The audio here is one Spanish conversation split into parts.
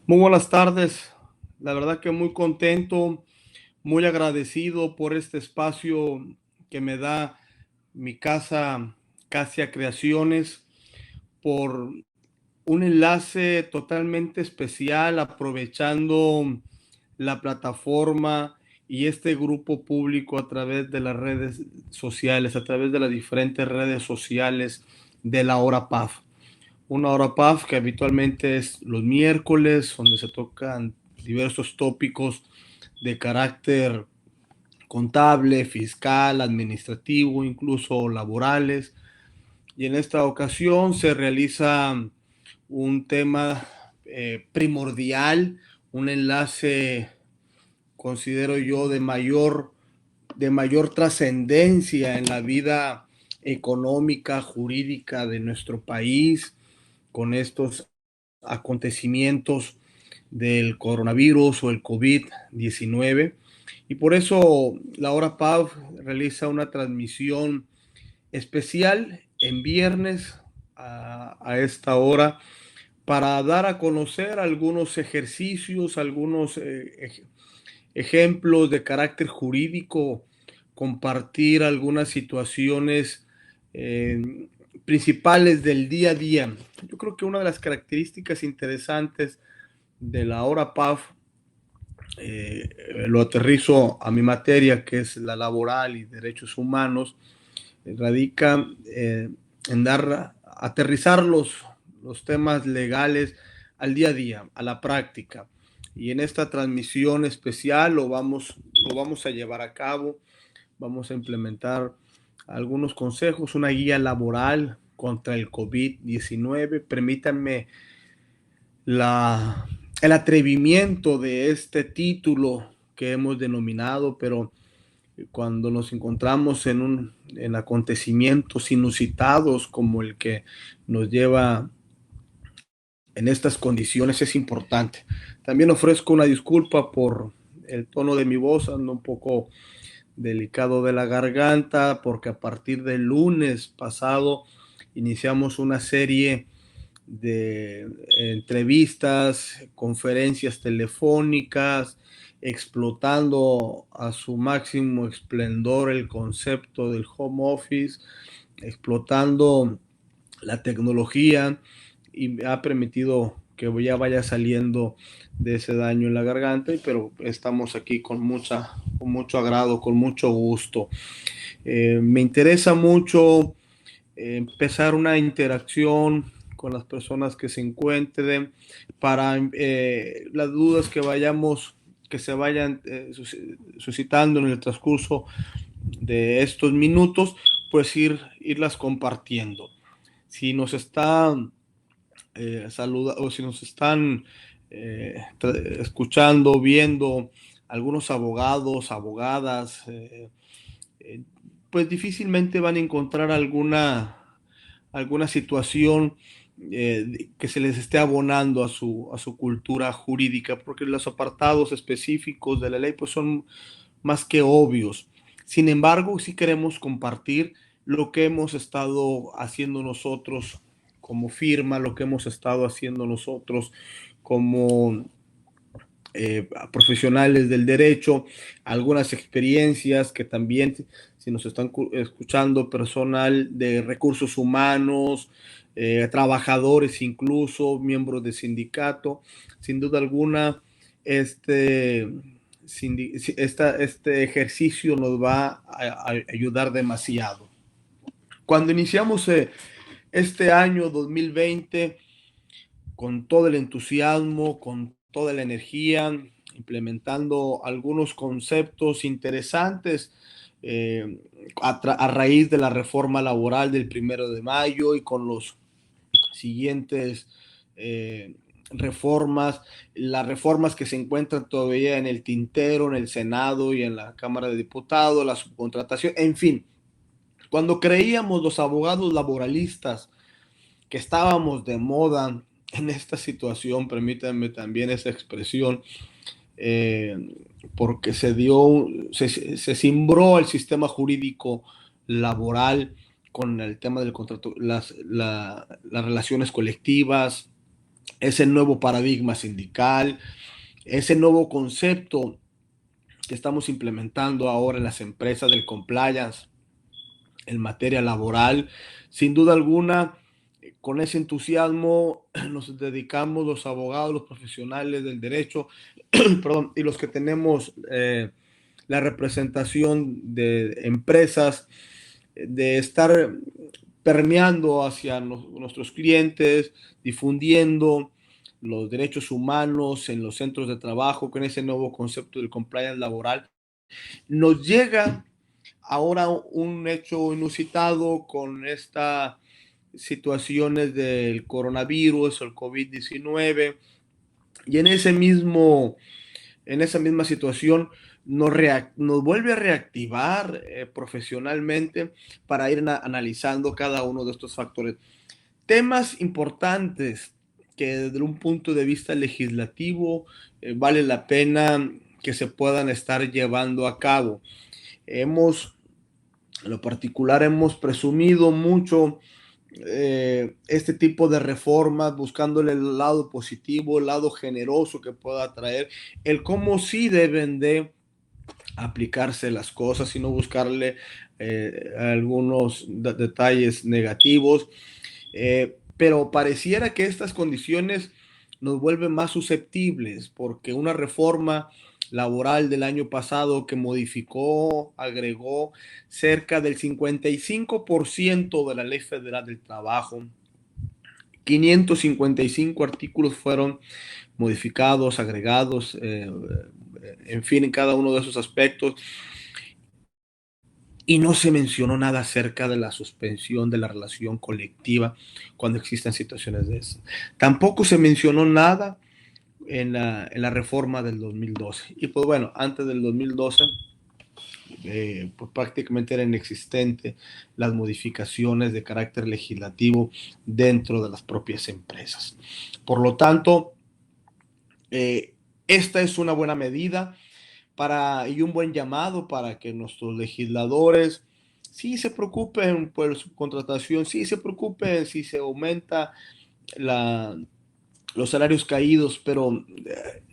Muy buenas tardes. La verdad que muy contento, muy agradecido por este espacio que me da mi casa Casia Creaciones, por un enlace totalmente especial, aprovechando la plataforma y este grupo público a través de las redes sociales, a través de las diferentes redes sociales de la Hora PAF. Una hora PAF que habitualmente es los miércoles, donde se tocan diversos tópicos de carácter contable, fiscal, administrativo, incluso laborales. Y en esta ocasión se realiza un tema primordial, un enlace, considero yo, de mayor trascendencia en la vida económica, jurídica de nuestro país, con estos acontecimientos del coronavirus o el COVID-19. Y por eso la Hora PAV realiza una transmisión especial en viernes a esta hora para dar a conocer algunos ejercicios, algunos ejemplos de carácter jurídico, compartir algunas situaciones eh, principales del día a día. Yo creo que una de las características interesantes de la hora PAF, lo aterrizo a mi materia, que es la laboral y derechos humanos, radica en dar, aterrizar los temas legales al día a día, a la práctica. Y en esta transmisión especial lo vamos a llevar a cabo, vamos a implementar algunos consejos, una guía laboral contra el COVID-19. Permítanme la, el atrevimiento de este título que hemos denominado, pero cuando nos encontramos en acontecimientos inusitados como el que nos lleva en estas condiciones es importante. También ofrezco una disculpa por el tono de mi voz, ando un poco delicado de la garganta, porque a partir del lunes pasado iniciamos una serie de entrevistas, conferencias telefónicas, explotando a su máximo esplendor el concepto del home office, explotando la tecnología, y me ha permitido que ya vaya saliendo de ese daño en la garganta, pero estamos aquí con mucho agrado, con mucho gusto. Me interesa mucho empezar una interacción con las personas que se encuentren para las dudas que se vayan suscitando en el transcurso de estos minutos, pues irlas compartiendo. Si nos están o si nos están escuchando, viendo algunos abogados, abogadas, eh, pues difícilmente van a encontrar alguna situación que se les esté abonando a su cultura jurídica, porque los apartados específicos de la ley pues son más que obvios. Sin embargo, sí queremos compartir lo que hemos estado haciendo nosotros como firma, lo que hemos estado haciendo nosotros como profesionales del derecho, algunas experiencias que también, si nos están escuchando, personal de recursos humanos, trabajadores incluso, miembros de sindicato, sin duda alguna, este, este ejercicio nos va a ayudar demasiado. Cuando iniciamos este año 2020, con todo el entusiasmo, con toda la energía, implementando algunos conceptos interesantes a raíz de la reforma laboral del 1 de mayo, y con los siguientes reformas, las reformas que se encuentran todavía en el tintero, en el Senado y en la Cámara de Diputados, la subcontratación, en fin. Cuando creíamos los abogados laboralistas que estábamos de moda en esta situación, permítanme también esa expresión, eh, porque se cimbró el sistema jurídico laboral con el tema del contrato, las relaciones colectivas, ese nuevo paradigma sindical, ese nuevo concepto que estamos implementando ahora en las empresas del compliance en materia laboral. Sin duda alguna, con ese entusiasmo nos dedicamos los abogados, los profesionales del derecho, perdón, y los que tenemos la representación de empresas, de estar permeando hacia nuestros clientes, difundiendo los derechos humanos en los centros de trabajo con ese nuevo concepto del compliance laboral. Nos llega ahora un hecho inusitado con estas situaciones del coronavirus, el COVID-19, y en esa misma situación nos vuelve a reactivar profesionalmente para ir analizando cada uno de estos factores. Temas importantes que desde un punto de vista legislativo vale la pena que se puedan estar llevando a cabo. Hemos, en lo particular, hemos presumido mucho este tipo de reformas, buscándole el lado positivo, el lado generoso que pueda traer, el cómo sí deben de aplicarse las cosas y no buscarle algunos detalles negativos. Pero pareciera que estas condiciones nos vuelven más susceptibles porque una reforma laboral del año pasado que modificó, agregó cerca del 55% de la Ley Federal del Trabajo. 555 artículos fueron modificados, agregados, en fin, en cada uno de esos aspectos. Y no se mencionó nada acerca de la suspensión de la relación colectiva cuando existen situaciones de eso. Tampoco se mencionó nada en la reforma del 2012. Y pues bueno, antes del 2012, pues prácticamente eran inexistentes las modificaciones de carácter legislativo dentro de las propias empresas. Por lo tanto, esta es una buena medida y un buen llamado para que nuestros legisladores sí se preocupen por su contratación, sí se preocupen si se aumenta los salarios caídos, pero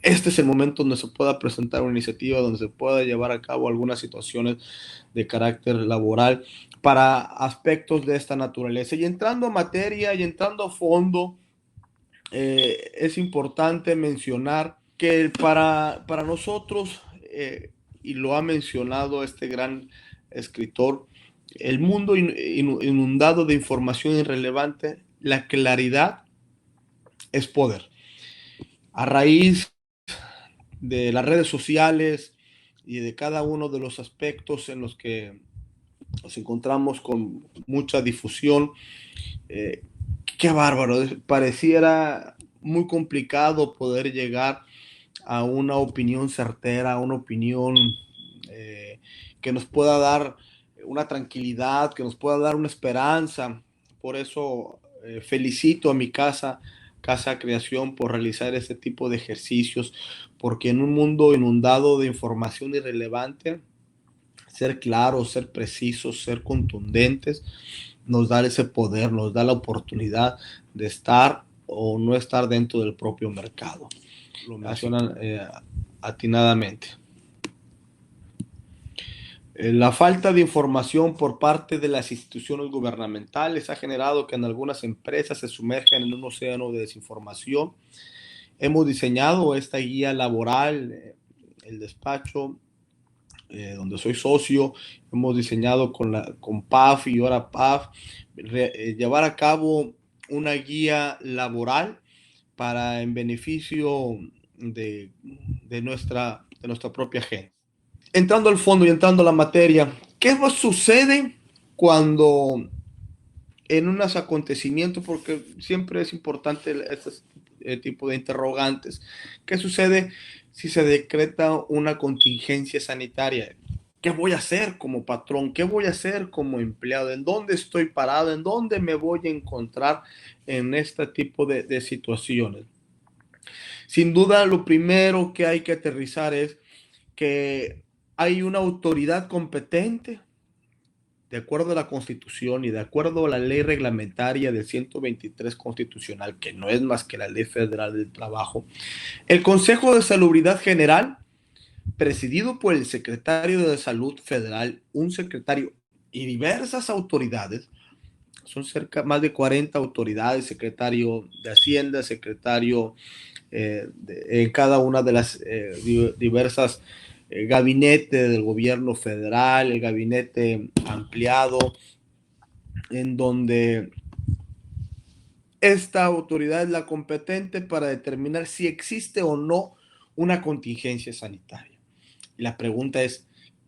este es el momento donde se pueda presentar una iniciativa, donde se pueda llevar a cabo algunas situaciones de carácter laboral para aspectos de esta naturaleza. Y entrando a materia y entrando a fondo, es importante mencionar que para nosotros, y lo ha mencionado este gran escritor, el mundo inundado de información irrelevante, la claridad es poder. A raíz de las redes sociales y de cada uno de los aspectos en los que nos encontramos con mucha difusión, eh, qué bárbaro, pareciera muy complicado poder llegar a una opinión certera, a una opinión que nos pueda dar una tranquilidad, que nos pueda dar una esperanza. Por eso felicito a mi Casa Creación, por realizar este tipo de ejercicios, porque en un mundo inundado de información irrelevante, ser claros, ser precisos, ser contundentes, nos da ese poder, nos da la oportunidad de estar o no estar dentro del propio mercado. Lo mencionan atinadamente. La falta de información por parte de las instituciones gubernamentales ha generado que en algunas empresas se sumerjan en un océano de desinformación. Hemos diseñado esta guía laboral, el despacho donde soy socio, hemos diseñado con PAF y ahora PAF, llevar a cabo una guía laboral para en beneficio de nuestra propia gente. Entrando al fondo y entrando a la materia, ¿qué sucede cuando en unos acontecimientos, porque siempre es importante este tipo de interrogantes, qué sucede si se decreta una contingencia sanitaria? ¿Qué voy a hacer como patrón? ¿Qué voy a hacer como empleado? ¿En dónde estoy parado? ¿En dónde me voy a encontrar en este tipo de situaciones? Sin duda, lo primero que hay que aterrizar es que hay una autoridad competente de acuerdo a la Constitución y de acuerdo a la ley reglamentaria del 123 constitucional, que no es más que la Ley Federal del Trabajo, el Consejo de Salubridad General, presidido por el secretario de Salud Federal, un secretario y diversas autoridades, son más de 40 autoridades, secretario de Hacienda, secretario en cada una de las diversas gabinetes del gobierno federal, el gabinete ampliado, en donde esta autoridad es la competente para determinar si existe o no una contingencia sanitaria. Y la pregunta es,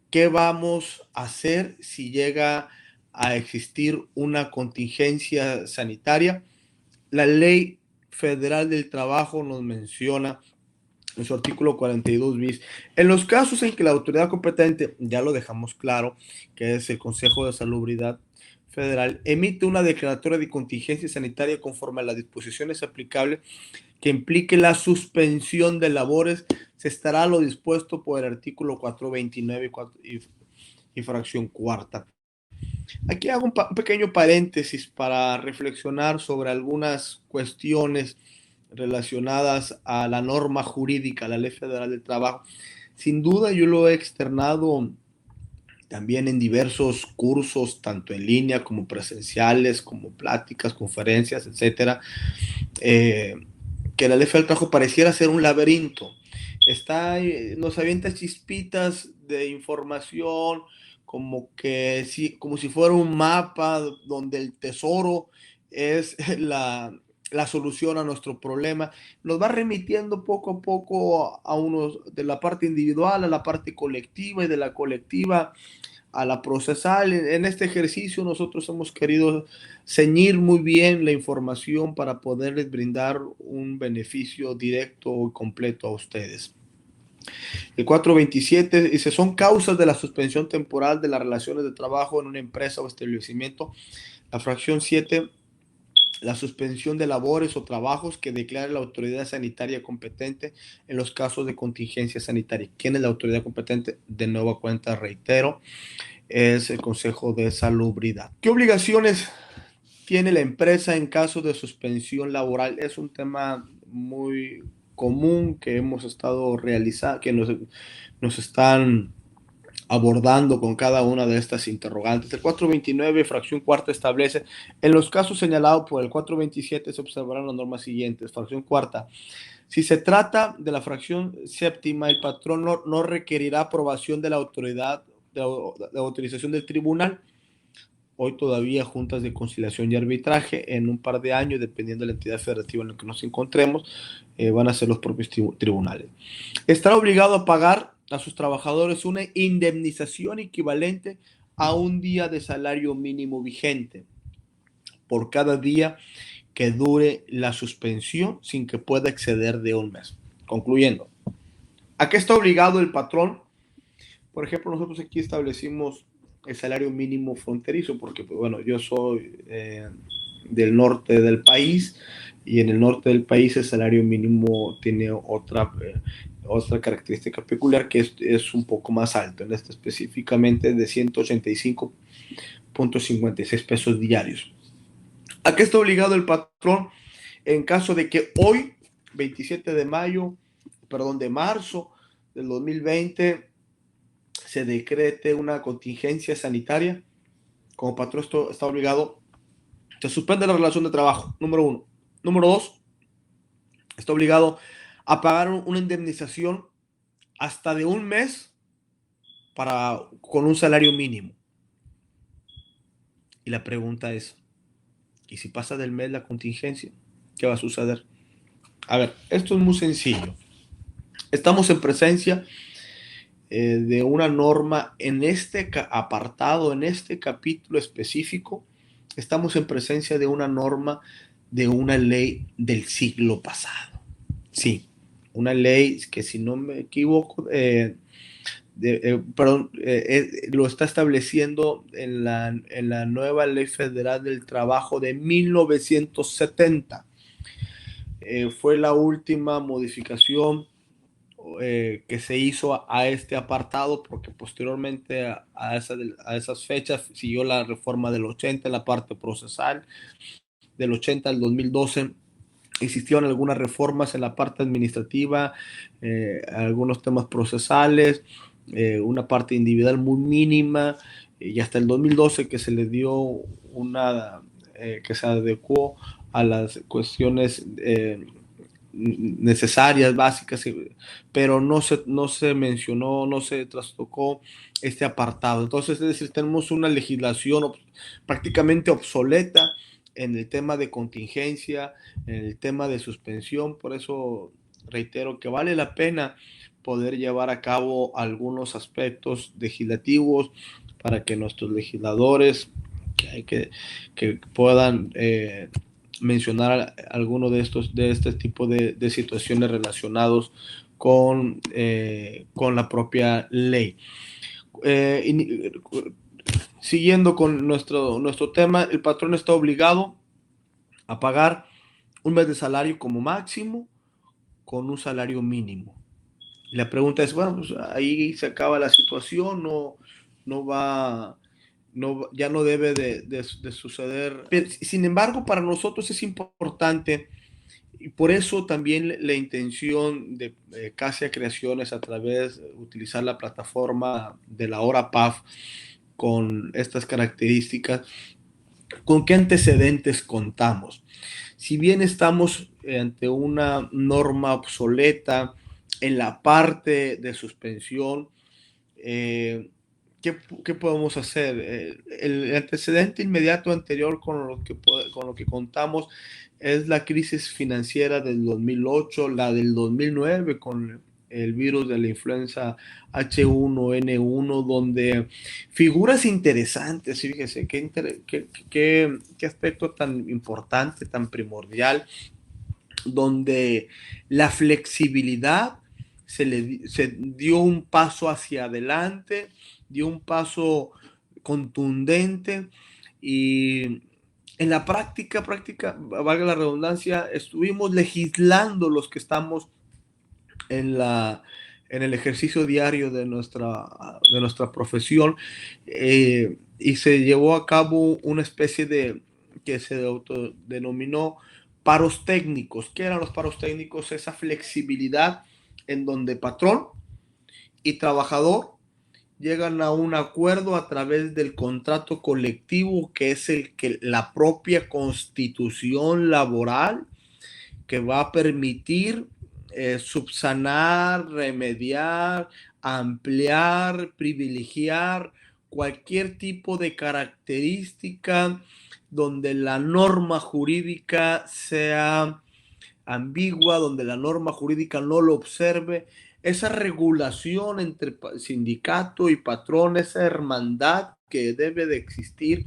¿qué vamos a hacer si llega a existir una contingencia sanitaria? La Ley Federal del Trabajo nos menciona en su artículo 42 bis, en los casos en que la autoridad competente, ya lo dejamos claro, que es el Consejo de Salubridad Federal, emite una declaratoria de contingencia sanitaria conforme a las disposiciones aplicables que implique la suspensión de labores, se estará a lo dispuesto por el artículo 429 y fracción cuarta. Aquí hago un pequeño paréntesis para reflexionar sobre algunas cuestiones relacionadas a la norma jurídica, la Ley Federal del Trabajo. Sin duda yo lo he externado también en diversos cursos, tanto en línea como presenciales, como pláticas, conferencias, etcétera, que la Ley Federal del Trabajo pareciera ser un laberinto. Nos avienta chispitas de información, como si fuera un mapa donde el tesoro es la solución a nuestro problema. Nos va remitiendo poco a poco a unos de la parte individual a la parte colectiva y de la colectiva a la procesal. En este ejercicio nosotros hemos querido ceñir muy bien la información para poderles brindar un beneficio directo y completo a ustedes. El 427 dice, son causas de la suspensión temporal de las relaciones de trabajo en una empresa o establecimiento. La fracción 7, la suspensión de labores o trabajos que declare la autoridad sanitaria competente en los casos de contingencia sanitaria. ¿Quién es la autoridad competente? De nueva cuenta, reitero, es el Consejo de Salubridad. ¿Qué obligaciones tiene la empresa en caso de suspensión laboral? Es un tema muy común que hemos estado realizando, que nos están abordando con cada una de estas interrogantes. El 429, fracción cuarta, establece, en los casos señalados por el 427 se observarán las normas siguientes. Fracción cuarta, si se trata de la fracción séptima, el patrón no requerirá aprobación de la autoridad de autorización del tribunal. Hoy todavía juntas de conciliación y arbitraje, en un par de años, dependiendo de la entidad federativa en la que nos encontremos, van a ser los propios tribunales. Estará obligado a pagar a sus trabajadores una indemnización equivalente a un día de salario mínimo vigente por cada día que dure la suspensión sin que pueda exceder de un mes. Concluyendo, ¿a qué está obligado el patrón? Por ejemplo, nosotros aquí establecimos el salario mínimo fronterizo, porque, pues, bueno, yo soy del norte del país y en el norte del país el salario mínimo tiene otra característica peculiar, que es un poco más alto, en este específicamente de 185.56 pesos diarios. ¿A qué está obligado el patrón en caso de que hoy, 27 de marzo del 2020, se decrete una contingencia sanitaria? Como patrón está obligado, se suspende la relación de trabajo, número 1. Número 2, está obligado a pagar una indemnización hasta de un mes con un salario mínimo. Y la pregunta es, ¿y si pasa del mes la contingencia? ¿Qué va a suceder? A ver, esto es muy sencillo. Estamos en presencia de una norma en este apartado, en este capítulo específico. Estamos en presencia de una norma de una ley del siglo pasado. Sí, una ley que, si no me equivoco, lo está estableciendo en la nueva Ley Federal del Trabajo de 1970. Fue la última modificación que se hizo a este apartado, porque posteriormente a esas fechas siguió la reforma del 80 en la parte procesal, del 80 al 2012 existieron algunas reformas en la parte administrativa, algunos temas procesales, una parte individual muy mínima, y hasta el 2012 que se le dio que se adecuó a las cuestiones necesarias, básicas, pero no se mencionó, no se trastocó este apartado. Entonces, es decir, tenemos una legislación prácticamente obsoleta en el tema de contingencia, en el tema de suspensión. Por eso reitero que vale la pena poder llevar a cabo algunos aspectos legislativos para que nuestros legisladores que puedan mencionar alguno de este tipo de situaciones relacionados con la propia ley. Siguiendo con nuestro tema, el patrón está obligado a pagar un mes de salario como máximo con un salario mínimo. Y la pregunta es, bueno, pues ahí se acaba la situación, no va, ya no debe de suceder. Pero, sin embargo, para nosotros es importante, y por eso también la intención de Casia Creaciones a través de utilizar la plataforma de la hora PAF con estas características, ¿con qué antecedentes contamos? Si bien estamos ante una norma obsoleta en la parte de suspensión, ¿qué podemos hacer? El antecedente inmediato anterior con lo que contamos es la crisis financiera del 2008, la del 2009 con el virus de la influenza H1N1, donde figuras interesantes, fíjese, qué aspecto tan importante, tan primordial, donde la flexibilidad se dio un paso hacia adelante, dio un paso contundente y en la práctica, valga la redundancia, estuvimos legislando los que estamos en en el ejercicio diario de nuestra profesión, y se llevó a cabo una especie de que se autodenominó paros técnicos. ¿Qué eran los paros técnicos? Esa flexibilidad en donde patrón y trabajador llegan a un acuerdo a través del contrato colectivo, que es el que la propia constitución laboral que va a permitir subsanar, remediar, ampliar, privilegiar cualquier tipo de característica donde la norma jurídica sea ambigua, donde la norma jurídica no lo observe. Esa regulación entre sindicato y patrón, esa hermandad que debe de existir,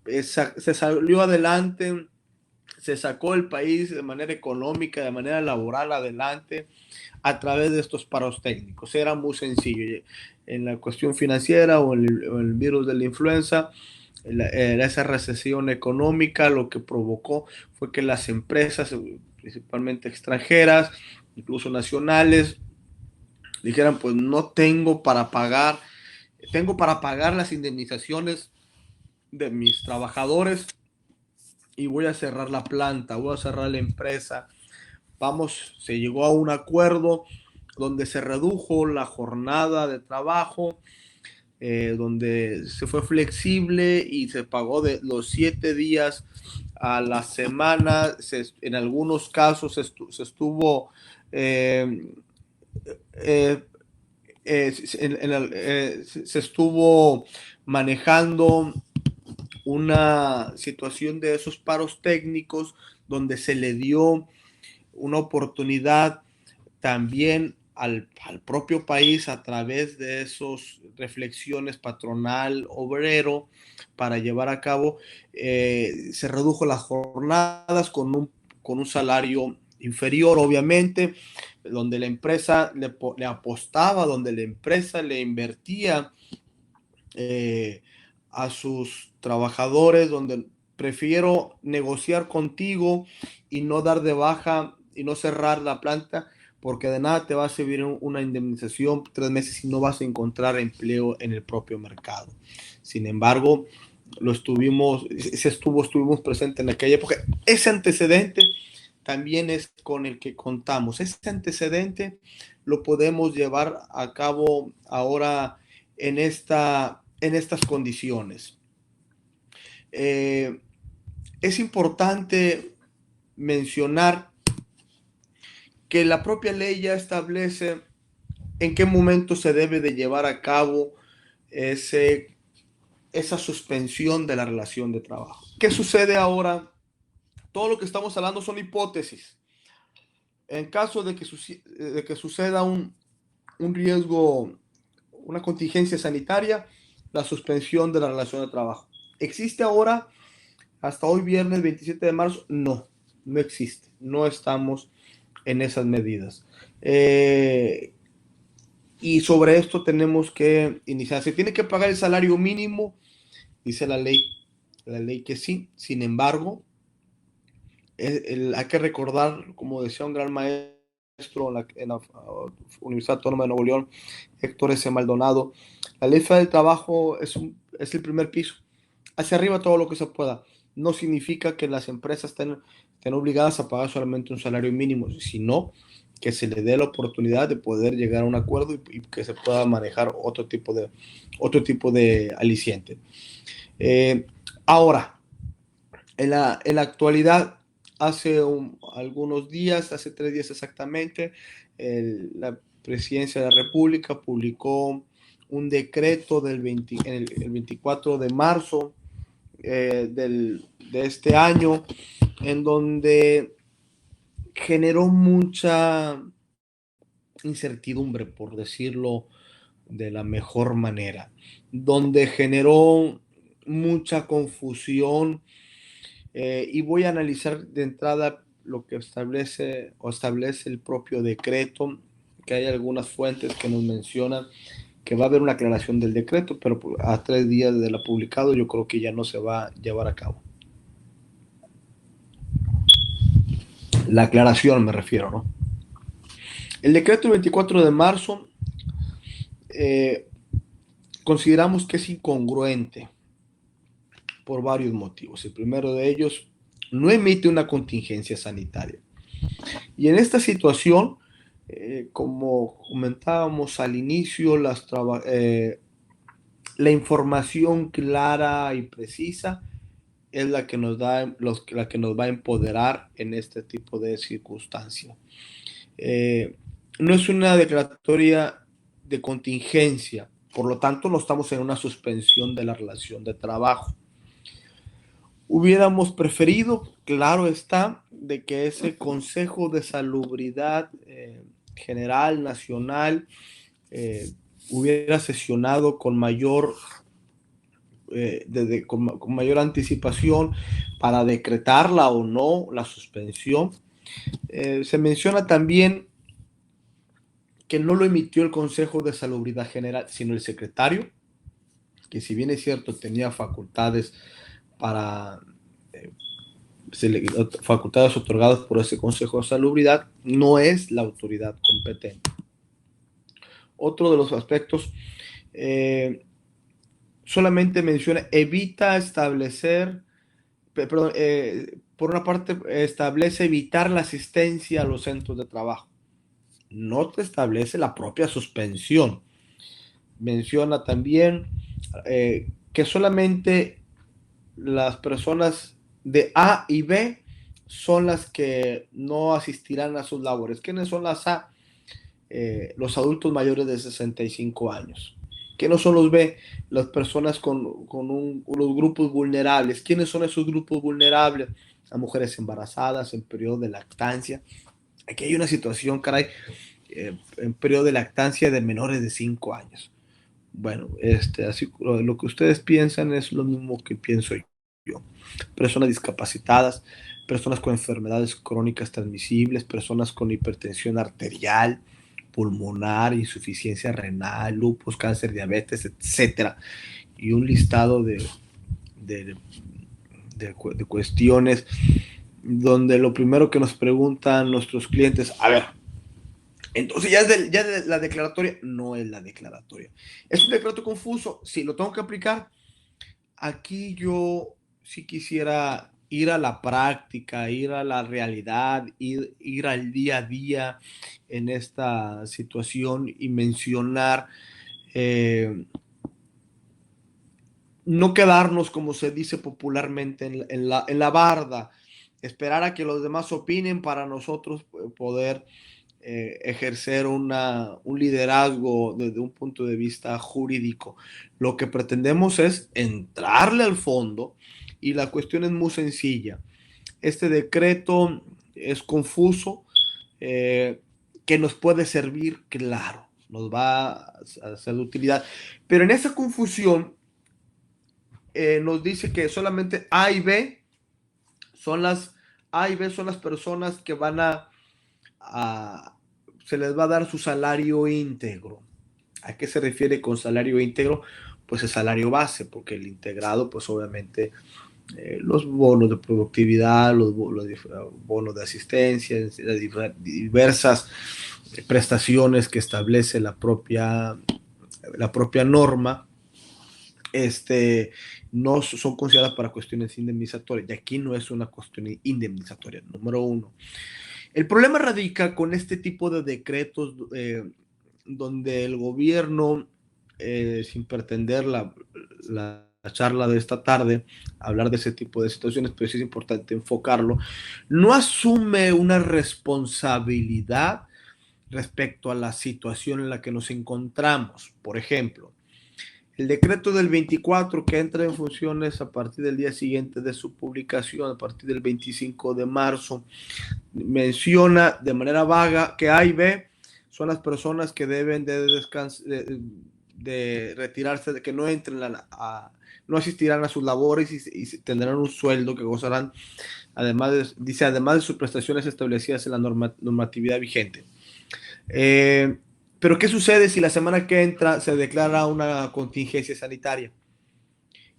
se salió adelante, se sacó el país de manera económica, de manera laboral adelante a través de estos paros técnicos. Era muy sencillo. En la cuestión financiera o el virus de la influenza, esa recesión económica lo que provocó fue que las empresas, principalmente extranjeras, incluso nacionales, dijeran, pues no tengo para pagar las indemnizaciones de mis trabajadores y voy a cerrar la planta, voy a cerrar la empresa. Se llegó a un acuerdo donde se redujo la jornada de trabajo, donde se fue flexible y se pagó de los 7 días a la semana. En algunos casos se estuvo se estuvo manejando una situación de esos paros técnicos donde se le dio una oportunidad también al propio país a través de esas reflexiones patronal obrero para llevar a cabo, se redujo las jornadas con un salario inferior, obviamente, donde la empresa le apostaba, donde la empresa le invertía a sus trabajadores, donde prefiero negociar contigo y no dar de baja y no cerrar la planta porque de nada te va a servir una indemnización 3 meses si no vas a encontrar empleo en el propio mercado. Sin embargo, estuvimos presentes en aquella época. Ese antecedente también es con el que contamos. Ese antecedente lo podemos llevar a cabo ahora en estas condiciones. Es importante mencionar que la propia ley ya establece en qué momento se debe de llevar a cabo esa suspensión de la relación de trabajo. ¿Qué sucede ahora? Todo lo que estamos hablando son hipótesis. En caso de que suceda un riesgo, una contingencia sanitaria, la suspensión de la relación de trabajo. ¿Existe ahora, hasta hoy viernes 27 de marzo? No, no existe. No estamos en esas medidas. Y sobre esto tenemos que iniciar. Se tiene que pagar el salario mínimo, dice la ley que sí. Sin embargo, hay que recordar, como decía un gran maestro en la Universidad Autónoma de Nuevo León, Héctor S. Maldonado, la ley federal del trabajo es el primer piso. Hacia arriba todo lo que se pueda. No significa que las empresas estén obligadas a pagar solamente un salario mínimo, sino que se le dé la oportunidad de poder llegar a un acuerdo y que se pueda manejar otro tipo de aliciente. Ahora, en la actualidad, hace algunos días, hace 3 días exactamente, la Presidencia de la República publicó un decreto el 24 de marzo de este año, en donde generó mucha incertidumbre, por decirlo de la mejor manera, donde generó mucha confusión. Y voy a analizar de entrada lo que establece el propio decreto, que hay algunas fuentes que nos mencionan que va a haber una aclaración del decreto, pero a 3 días de la publicado yo creo que ya no se va a llevar a cabo. La aclaración me refiero, ¿no? El decreto del 24 de marzo consideramos que es incongruente por varios motivos. El primero de ellos, no emite una contingencia sanitaria. Y en esta situación, como comentábamos al inicio, la información clara y precisa es la que nos va a empoderar en este tipo de circunstancias. No es una declaratoria de contingencia, por lo tanto no estamos en una suspensión de la relación de trabajo. Hubiéramos preferido, claro está, de que ese Consejo de Salubridad General Nacional hubiera sesionado con mayor anticipación para decretarla o no la suspensión. Se menciona también que no lo emitió el Consejo de Salubridad General, sino el secretario, que si bien es cierto tenía facultades facultades otorgadas por ese Consejo de Salubridad, no es la autoridad competente. Otro de los aspectos, solamente menciona, evita establecer, por una parte establece evitar la asistencia a los centros de trabajo. No te establece la propia suspensión. Menciona también que solamente las personas de A y B son las que no asistirán a sus labores. ¿Quiénes son las A? Los adultos mayores de 65 años. ¿Quiénes son los B? Las personas con los grupos vulnerables. ¿Quiénes son esos grupos vulnerables? Las mujeres embarazadas en periodo de lactancia. Aquí hay una situación, caray, en periodo de lactancia de menores de 5 años. Bueno, así, lo que ustedes piensan es lo mismo que pienso yo. Personas discapacitadas, personas con enfermedades crónicas transmisibles, personas con hipertensión arterial, pulmonar, insuficiencia renal, lupus, cáncer, diabetes, etcétera. Y un listado de cuestiones donde lo primero que nos preguntan nuestros clientes, a ver, Entonces ya de la declaratoria no es la declaratoria. Es un decreto confuso, sí, lo tengo que aplicar. Aquí yo sí quisiera ir a la práctica, ir a la realidad, ir al día a día en esta situación y mencionar, eh, no quedarnos, como se dice popularmente, en la barda, esperar a que los demás opinen para nosotros poder ejercer un liderazgo desde un punto de vista jurídico. Lo que pretendemos es entrarle al fondo y la cuestión es muy sencilla. Este decreto es confuso, eh, que nos puede servir, claro, nos va a ser de utilidad, pero en esa confusión nos dice que solamente A y B son las A y B son las personas que van a se les va a dar su salario íntegro. ¿A qué se refiere con salario íntegro? Pues el salario base, porque el integrado, pues obviamente los bonos de productividad, los bonos de asistencia, las diversas prestaciones que establece la propia norma, no son consideradas para cuestiones indemnizatorias. Y aquí no es una cuestión indemnizatoria, número uno. El problema radica con este tipo de decretos, donde el gobierno, sin pretender la charla de esta tarde, hablar de ese tipo de situaciones, pero sí es importante enfocarlo, no asume una responsabilidad respecto a la situación en la que nos encontramos. Por ejemplo, el decreto del 24, que entra en funciones a partir del día siguiente de su publicación, a partir del 25 de marzo, menciona de manera vaga que A y B son las personas que deben de retirarse, de que no entren no asistirán a sus labores y tendrán un sueldo que gozarán, además de sus prestaciones establecidas en la normatividad vigente. Pero ¿qué sucede si la semana que entra se declara una contingencia sanitaria?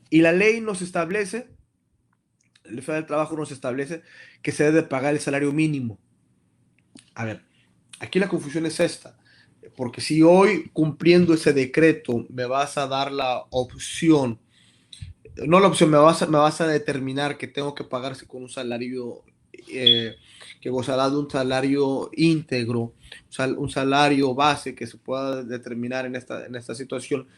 Y la ley nos establece, el Federal del Trabajo nos establece que se debe pagar el salario mínimo. A ver, aquí la confusión es esta, porque si hoy cumpliendo ese decreto me vas a dar la opción, no la opción, me vas a determinar que tengo que pagarse con un salario, que gozará de un salario íntegro, un salario base que se pueda determinar en esta situación.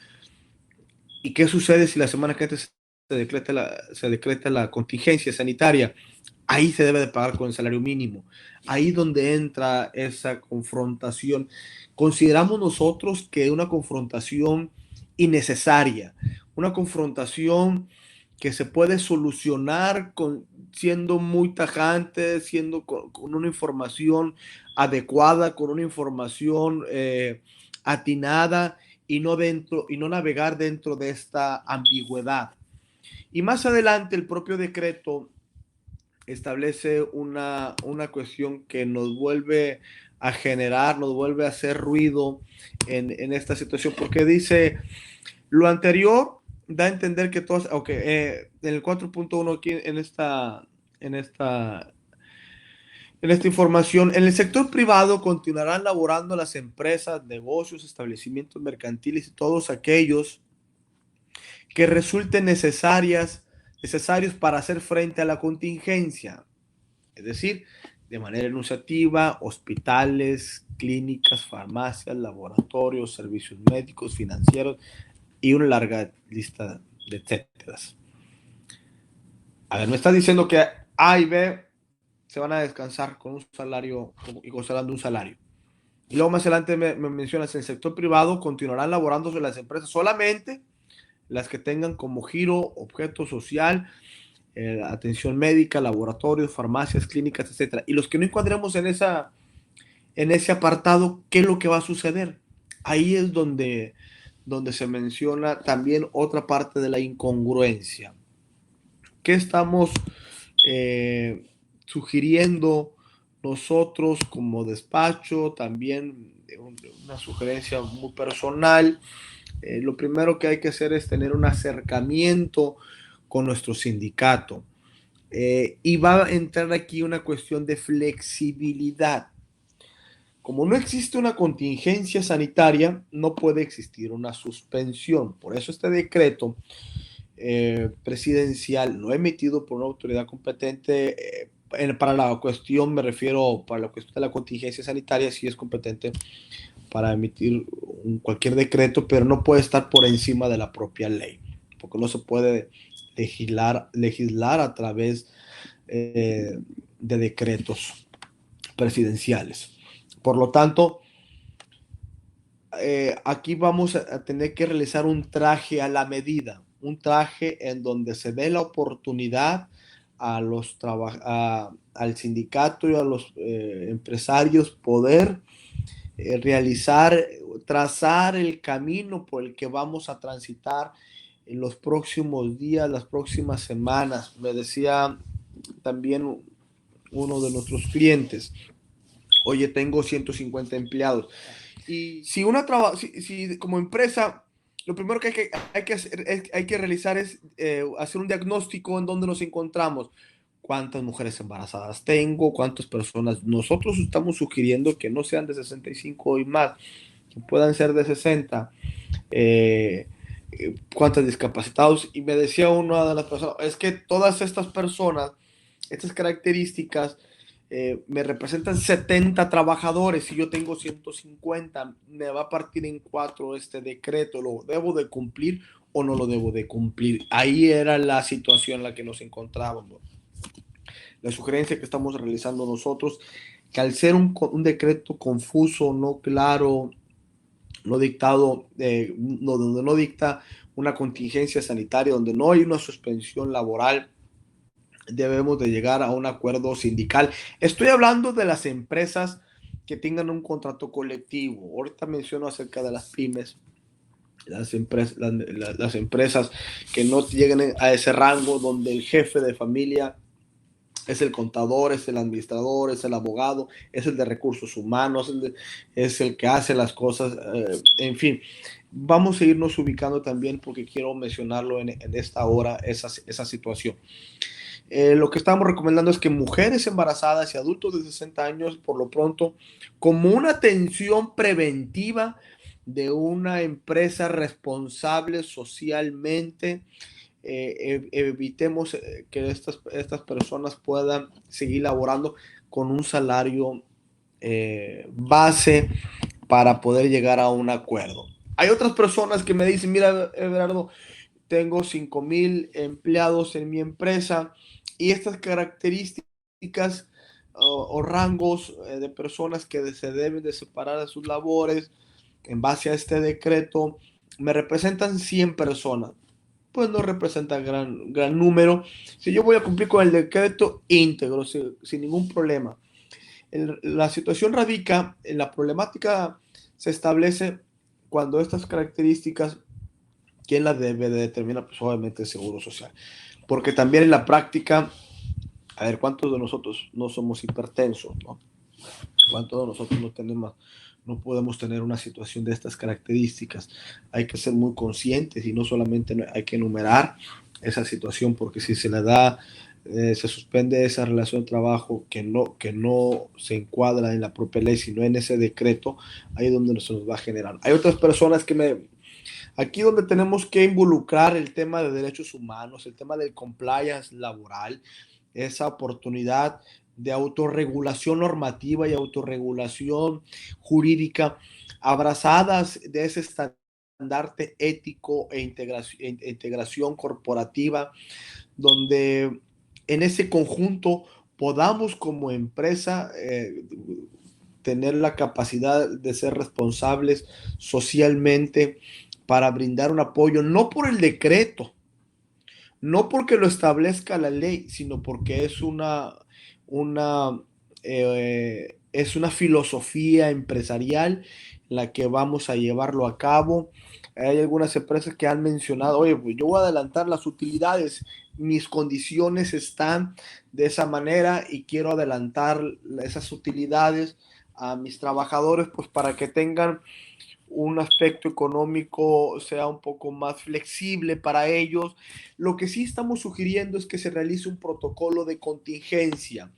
¿Y qué sucede si la semana que antes se decreta la contingencia sanitaria? Ahí se debe de pagar con el salario mínimo. Ahí donde entra esa confrontación. Consideramos nosotros que una confrontación innecesaria, una confrontación que se puede solucionar siendo muy tajante, siendo con una información adecuada, con una información atinada y no navegar dentro de esta ambigüedad. Y más adelante el propio decreto establece una cuestión que nos vuelve a generar, nos vuelve a hacer ruido en esta situación, porque dice, lo anterior da a entender que todos, en el 4.1 aquí en esta, en esta información, en el sector privado continuarán laborando las empresas, negocios, establecimientos mercantiles y todos aquellos que resulten necesarios para hacer frente a la contingencia, es decir, de manera enunciativa, hospitales, clínicas, farmacias, laboratorios, servicios médicos, financieros y una larga lista de etcéteras. A ver, me está diciendo que A y B se van a descansar con un salario y gozarán de un salario. Y luego más adelante me mencionas, en el sector privado continuarán laborando las empresas solamente las que tengan como giro objeto social, atención médica, laboratorios, farmacias, clínicas, etcétera. Y los que no encuadremos en ese apartado, ¿qué es lo que va a suceder? Ahí es donde se menciona también otra parte de la incongruencia. ¿Qué estamos eh, sugiriendo nosotros como despacho? También una sugerencia muy personal. Lo primero que hay que hacer es tener un acercamiento con nuestro sindicato. Y va a entrar aquí una cuestión de flexibilidad. Como no existe una contingencia sanitaria, no puede existir una suspensión. Por eso este decreto presidencial no emitido por una autoridad competente para la cuestión, me refiero para la cuestión de la contingencia sanitaria, sí es competente para emitir cualquier decreto, pero no puede estar por encima de la propia ley, porque no se puede legislar a través de decretos presidenciales. Por lo tanto, aquí vamos a tener que realizar un traje a la medida, un traje en donde se dé la oportunidad al sindicato y a los empresarios poder trazar el camino por el que vamos a transitar en los próximos días, las próximas semanas. Me decía también uno de nuestros clientes, oye, tengo 150 empleados. Y si como empresa, lo primero que hay que realizar es hacer un diagnóstico en dónde nos encontramos. ¿Cuántas mujeres embarazadas tengo? ¿Cuántas personas? Nosotros estamos sugiriendo que no sean de 65 y más, que puedan ser de 60. ¿Cuántos discapacitados? Y me decía una de las personas, es que todas estas personas, estas características, me representan 70 trabajadores y yo tengo 150, me va a partir en cuatro este decreto, ¿lo debo de cumplir o no lo debo de cumplir? Ahí era la situación en la que nos encontrábamos. La sugerencia que estamos realizando nosotros, que al ser un decreto confuso, no claro, no dictado, donde no dicta una contingencia sanitaria, donde no hay una suspensión laboral, debemos de llegar a un acuerdo sindical. Estoy hablando de las empresas que tengan un contrato colectivo. Ahorita menciono acerca de las pymes, las empresas que no lleguen a ese rango donde el jefe de familia es el contador, es el administrador, es el abogado, es el de recursos humanos, es el que hace las cosas, en fin. Vamos a irnos ubicando también porque quiero mencionarlo en esta hora, esa situación. Lo que estamos recomendando es que mujeres embarazadas y adultos de 60 años, por lo pronto, como una atención preventiva de una empresa responsable socialmente, evitemos que estas personas puedan seguir laborando con un salario base para poder llegar a un acuerdo. Hay otras personas que me dicen, mira, Everardo, tengo 5,000 empleados en mi empresa y estas características o rangos de personas que se deben de separar de sus labores en base a este decreto me representan 100 personas. Pues no representa gran número. Si yo voy a cumplir con el decreto íntegro, sin ningún problema. La situación radica en la problemática, se establece cuando estas características, ¿quién las debe de determinar? Pues obviamente el Seguro Social. Porque también en la práctica, a ver, ¿cuántos de nosotros no somos hipertensos, no? ¿Cuántos de nosotros no podemos tener una situación de estas características? Hay que ser muy conscientes y no solamente hay que enumerar esa situación, porque si se le da, se suspende esa relación de trabajo que no se encuadra en la propia ley, sino en ese decreto, ahí es donde se nos va a generar. Hay otras personas aquí donde tenemos que involucrar el tema de derechos humanos, el tema del compliance laboral, esa oportunidad de autorregulación normativa y autorregulación jurídica, abrazadas de ese estandarte ético e integración corporativa, donde en ese conjunto podamos como empresa tener la capacidad de ser responsables socialmente para brindar un apoyo, no por el decreto, no porque lo establezca la ley, sino porque es una filosofía empresarial la que vamos a llevarlo a cabo. Hay algunas empresas que han mencionado, oye, pues yo voy a adelantar las utilidades, mis condiciones están de esa manera y quiero adelantar esas utilidades a mis trabajadores, pues para que tengan un aspecto económico sea un poco más flexible para ellos. Lo que sí estamos sugiriendo es que se realice un protocolo de contingencia,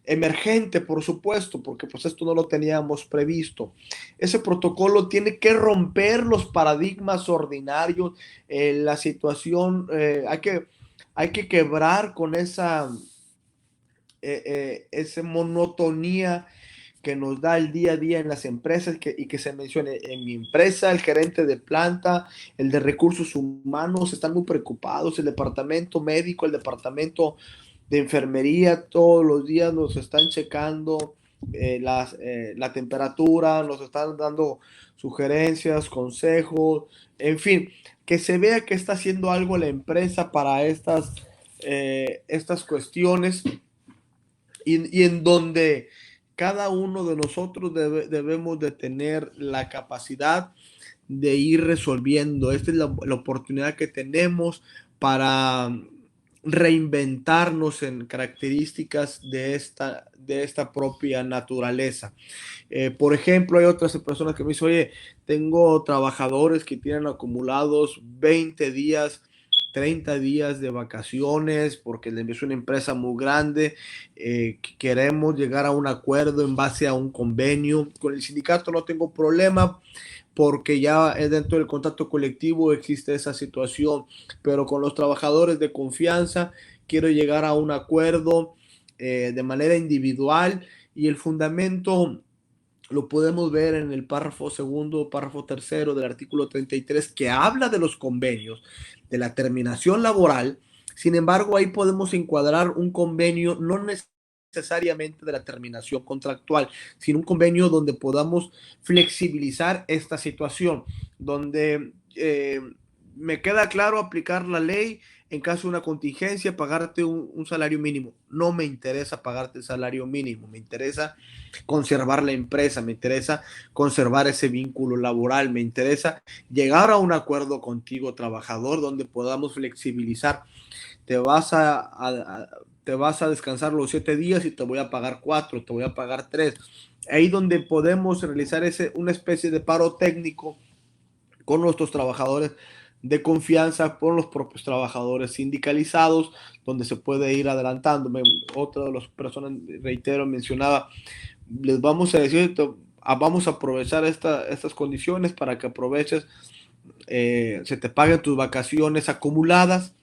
emergente, por supuesto, porque pues esto no lo teníamos previsto. Ese protocolo tiene que romper los paradigmas ordinarios, la situación, hay que quebrar con esa monotonía que nos da el día a día en las empresas y que se mencione en mi empresa, el gerente de planta, el de recursos humanos, están muy preocupados, el departamento médico, el departamento de enfermería, todos los días nos están checando la temperatura, nos están dando sugerencias, consejos, en fin, que se vea que está haciendo algo la empresa para estas cuestiones y en donde cada uno de nosotros debemos de tener la capacidad de ir resolviendo. Esta es la oportunidad que tenemos para reinventarnos en características de esta propia naturaleza. Por ejemplo, hay otras personas que me dicen, oye, tengo trabajadores que tienen acumulados 20 días, 30 días de vacaciones porque es una empresa muy grande, queremos llegar a un acuerdo en base a un convenio. Con el sindicato no tengo problema porque ya dentro del contrato colectivo existe esa situación, pero con los trabajadores de confianza quiero llegar a un acuerdo de manera individual y el fundamento lo podemos ver en el párrafo segundo, párrafo tercero del artículo 33, que habla de los convenios, de la terminación laboral. Sin embargo, ahí podemos encuadrar un convenio no necesariamente de la terminación contractual, sino un convenio donde podamos flexibilizar esta situación, donde me queda claro aplicar la ley en caso de una contingencia, pagarte un salario mínimo. No me interesa pagarte el salario mínimo, me interesa conservar la empresa, me interesa conservar ese vínculo laboral, me interesa llegar a un acuerdo contigo, trabajador, donde podamos flexibilizar. Te vas te vas a descansar los 7 días y te voy a pagar 4, te voy a pagar 3. Ahí donde podemos realizar una especie de paro técnico con nuestros trabajadores de confianza, con los propios trabajadores sindicalizados, donde se puede ir adelantando. Otra de las personas, reitero, mencionaba, les vamos a decir, vamos a aprovechar estas condiciones para que aproveches, se te paguen tus vacaciones acumuladas,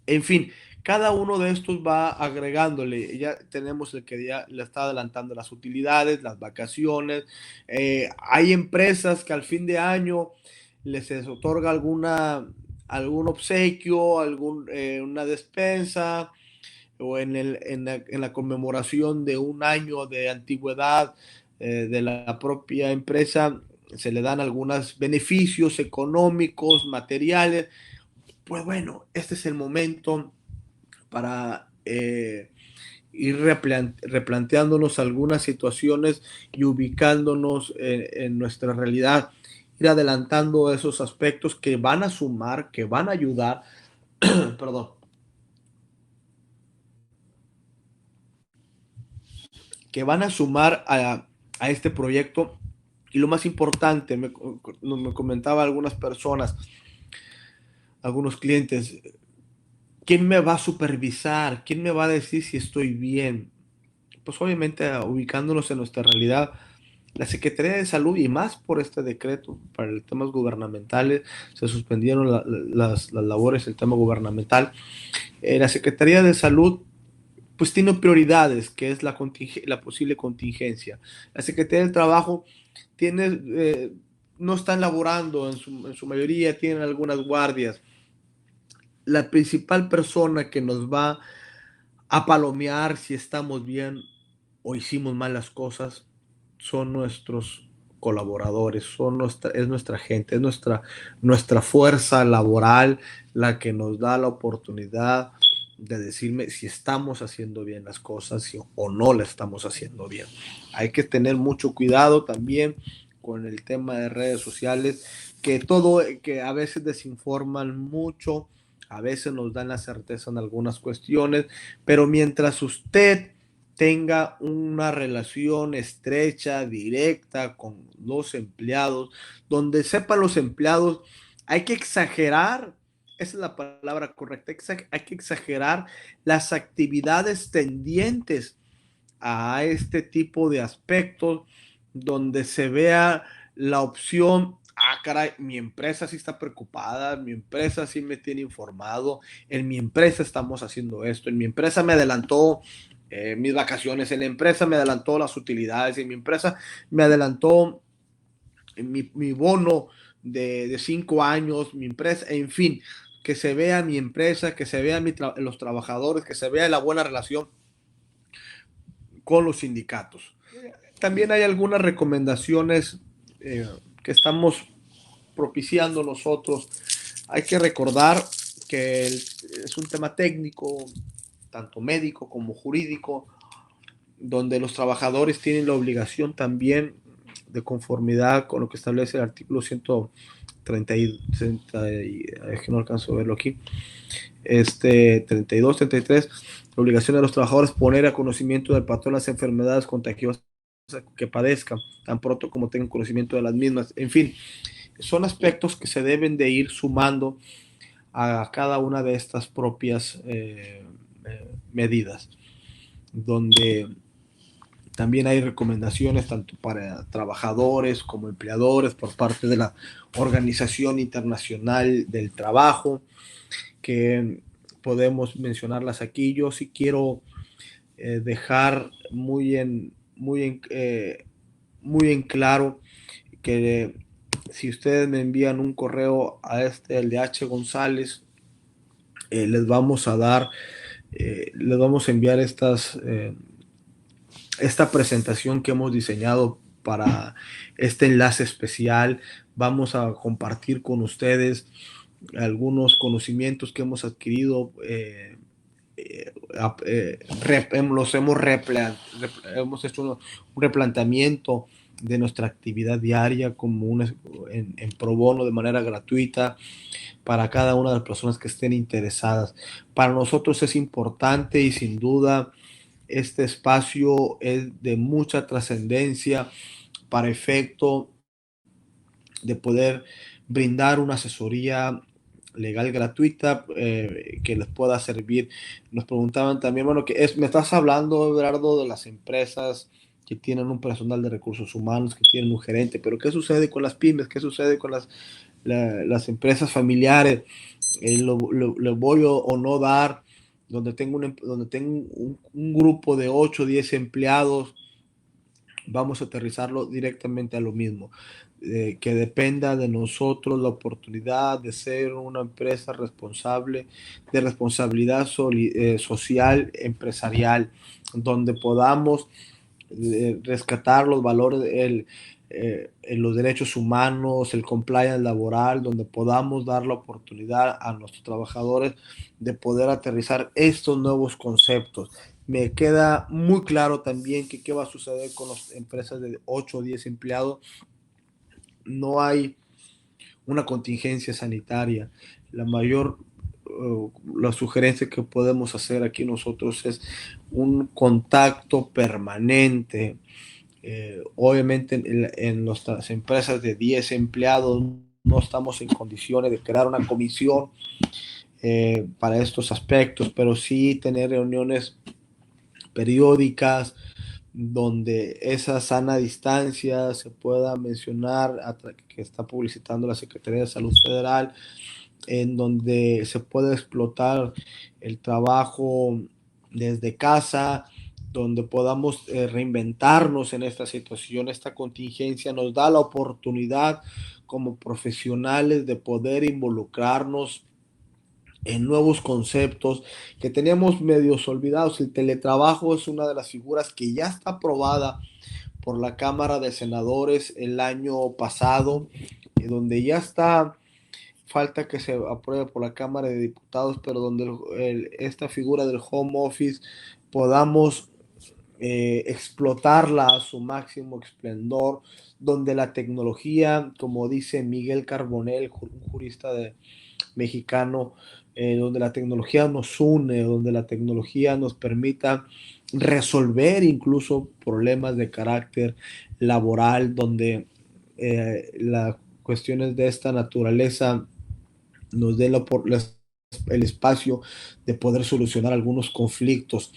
en fin, cada uno de estos va agregándole, ya tenemos el que ya le está adelantando las utilidades, las vacaciones, hay empresas que al fin de año les otorga algún obsequio, una despensa, o en la conmemoración de un año de antigüedad de la propia empresa, se le dan algunos beneficios económicos, materiales. Pues bueno, este es el momento para ir replanteándonos algunas situaciones y ubicándonos en nuestra realidad, ir adelantando esos aspectos que van a sumar, que van a ayudar, perdón, que van a sumar a este proyecto. Y lo más importante, me comentaba algunas personas, algunos clientes, ¿quién me va a supervisar? ¿Quién me va a decir si estoy bien? Pues obviamente ubicándonos en nuestra realidad, la Secretaría de Salud y más por este decreto para los temas gubernamentales, se suspendieron las labores del tema gubernamental. La Secretaría de Salud pues tiene prioridades, que es la posible contingencia. La Secretaría del Trabajo tiene, no están laborando en su mayoría, tienen algunas guardias. La principal persona que nos va a palomear si estamos bien o hicimos mal las cosas son nuestros colaboradores, es nuestra gente, es nuestra fuerza laboral la que nos da la oportunidad de decirme si estamos haciendo bien las cosas o no las estamos haciendo bien. Hay que tener mucho cuidado también con el tema de redes sociales, que a veces desinforman mucho, a veces nos dan la certeza en algunas cuestiones, pero mientras usted tenga una relación estrecha, directa con los empleados, donde sepan los empleados, hay que exagerar, esa es la palabra correcta, hay que exagerar las actividades tendientes a este tipo de aspectos donde se vea la opción, caray, mi empresa sí está preocupada, mi empresa sí me tiene informado, en mi empresa estamos haciendo esto, en mi empresa me adelantó mis vacaciones, en la empresa me adelantó las utilidades, en mi empresa me adelantó mi bono de 5 años, mi empresa, en fin, que se vea mi empresa, que se vea los trabajadores, que se vea la buena relación con los sindicatos. También hay algunas recomendaciones eh, que estamos propiciando nosotros. Hay que recordar que es un tema técnico, tanto médico como jurídico, donde los trabajadores tienen la obligación también de conformidad con lo que establece el artículo 130 es que no alcanzo a verlo aquí, 32, 33, la obligación de los trabajadores poner a conocimiento del patrón las enfermedades contagiosas que padezcan, tan pronto como tengan conocimiento de las mismas. En fin, son aspectos que se deben de ir sumando a cada una de estas propias medidas, donde también hay recomendaciones tanto para trabajadores como empleadores por parte de la Organización Internacional del Trabajo, que podemos mencionarlas aquí. Yo sí quiero dejar muy en claro que si ustedes me envían un correo a el de H. González, les vamos a dar, les vamos a enviar esta presentación que hemos diseñado para este enlace especial. Vamos a compartir con ustedes algunos conocimientos que hemos adquirido. Hemos hecho un replanteamiento de nuestra actividad diaria como en pro bono de manera gratuita para cada una de las personas que estén interesadas. Para nosotros es importante y sin duda este espacio es de mucha trascendencia para efecto de poder brindar una asesoría legal gratuita que les pueda servir. Nos preguntaban también, bueno, me estás hablando, Eduardo, de las empresas que tienen un personal de recursos humanos, que tienen un gerente, pero ¿qué sucede con las pymes? ¿Qué sucede con las empresas familiares? Le voy o no dar, donde tengo un grupo de 8 o 10 empleados, vamos a aterrizarlo directamente a lo mismo, que dependa de nosotros la oportunidad de ser una empresa responsable, de responsabilidad social, empresarial, donde podamos rescatar los valores, los derechos humanos, el compliance laboral, donde podamos dar la oportunidad a nuestros trabajadores de poder aterrizar estos nuevos conceptos. Me queda muy claro también que qué va a suceder con las empresas de 8 o 10 empleados. No hay una contingencia sanitaria. La sugerencia que podemos hacer aquí nosotros es un contacto permanente. Obviamente en nuestras empresas de 10 empleados no estamos en condiciones de crear una comisión para estos aspectos, pero sí tener reuniones periódicas donde esa sana distancia se pueda mencionar, que está publicitando la Secretaría de Salud Federal, en donde se puede explotar el trabajo desde casa, donde podamos reinventarnos en esta situación. Esta contingencia nos da la oportunidad como profesionales de poder involucrarnos en nuevos conceptos que teníamos medios olvidados. El teletrabajo es una de las figuras que ya está aprobada por la Cámara de Senadores el año pasado, donde ya está, falta que se apruebe por la Cámara de Diputados, pero donde esta figura del home office podamos explotarla a su máximo esplendor, donde la tecnología, como dice Miguel Carbonell, un jurista mexicano, donde la tecnología nos une, donde la tecnología nos permita resolver incluso problemas de carácter laboral, donde las cuestiones de esta naturaleza nos den la el espacio de poder solucionar algunos conflictos.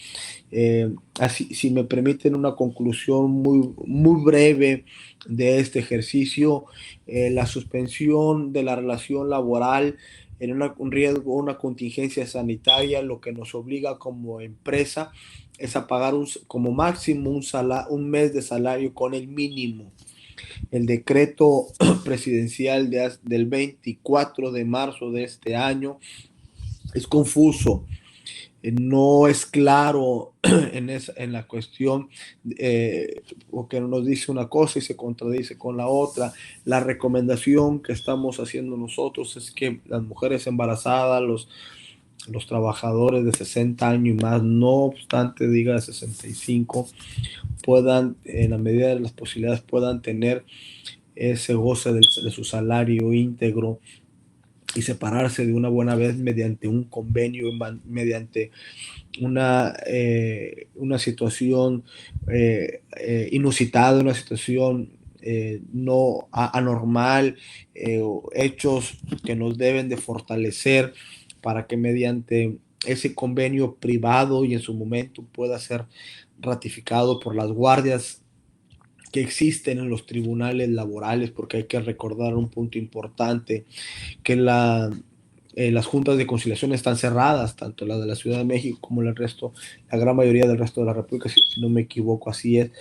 Así, si me permiten una conclusión muy breve de este ejercicio, la suspensión de la relación laboral en un riesgo, una contingencia sanitaria, lo que nos obliga como empresa es a pagar como máximo un mes de salario con el mínimo. El decreto presidencial del 24 de marzo de este año es confuso, no es claro en la cuestión, porque nos dice una cosa y se contradice con la otra. La recomendación que estamos haciendo nosotros es que las mujeres embarazadas, los trabajadores de 60 años y más, no obstante diga 65, puedan, en la medida de las posibilidades, puedan tener ese goce de su salario íntegro y separarse de una buena vez mediante un convenio, mediante una situación inusitada, una situación no anormal, hechos que nos deben de fortalecer para que mediante ese convenio privado y en su momento pueda ser ratificado por las guardias que existen en los tribunales laborales, porque hay que recordar un punto importante, que las juntas de conciliación están cerradas, tanto la de la Ciudad de México como el resto, la gran mayoría del resto de la República, si no me equivoco, así es.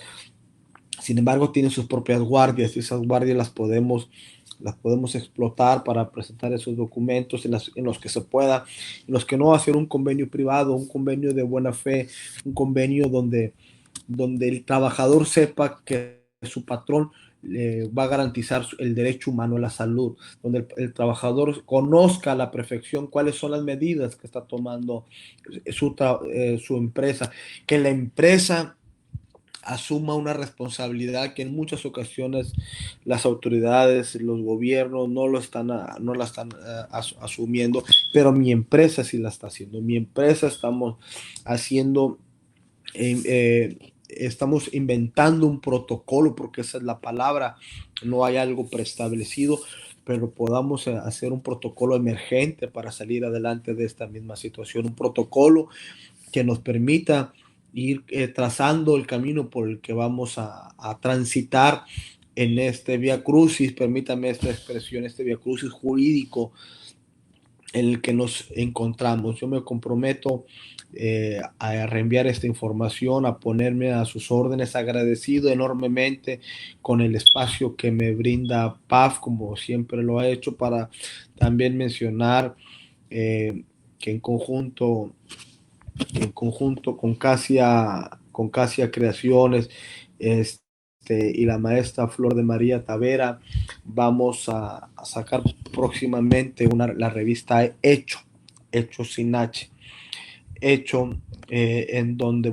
Sin embargo, tienen sus propias guardias y esas guardias las podemos explotar para presentar esos documentos en los que se pueda, en los que no hacer un convenio privado, un convenio de buena fe, un convenio donde el trabajador sepa que su patrón le va a garantizar el derecho humano a la salud, donde el trabajador conozca a la perfección cuáles son las medidas que está tomando su empresa, que la empresa asuma una responsabilidad que en muchas ocasiones las autoridades, los gobiernos no la están asumiendo, pero mi empresa sí la está haciendo. Mi empresa haciendo estamos inventando un protocolo, porque esa es la palabra, no hay algo preestablecido, pero podamos hacer un protocolo emergente para salir adelante de esta misma situación, un protocolo que nos permita ir trazando el camino por el que vamos a transitar en este vía crucis, permítame esta expresión, este vía crucis jurídico en el que nos encontramos. Yo me comprometo a reenviar esta información, a ponerme a sus órdenes, agradecido enormemente con el espacio que me brinda PAF, como siempre lo ha hecho, para también mencionar que en conjunto con Casia Creaciones, y la maestra Flor de María Tavera, vamos a sacar próximamente la revista Hecho sin H, Hecho, en donde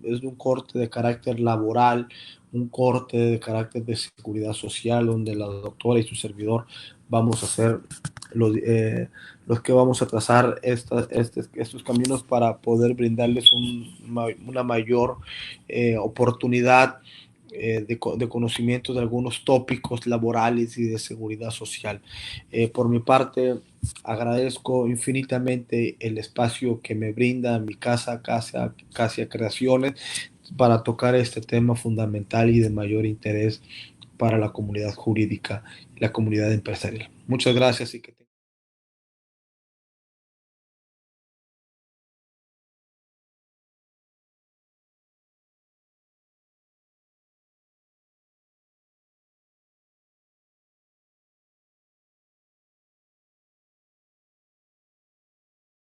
es un corte de carácter laboral, un corte de carácter de seguridad social, donde la doctora y su servidor vamos a hacer los que vamos a trazar estos caminos para poder brindarles una mayor oportunidad de conocimiento de algunos tópicos laborales y de seguridad social. Por mi parte, agradezco infinitamente el espacio que me brinda mi casa, Casia Creaciones, para tocar este tema fundamental y de mayor interés para la comunidad jurídica y la comunidad empresarial. Muchas gracias y que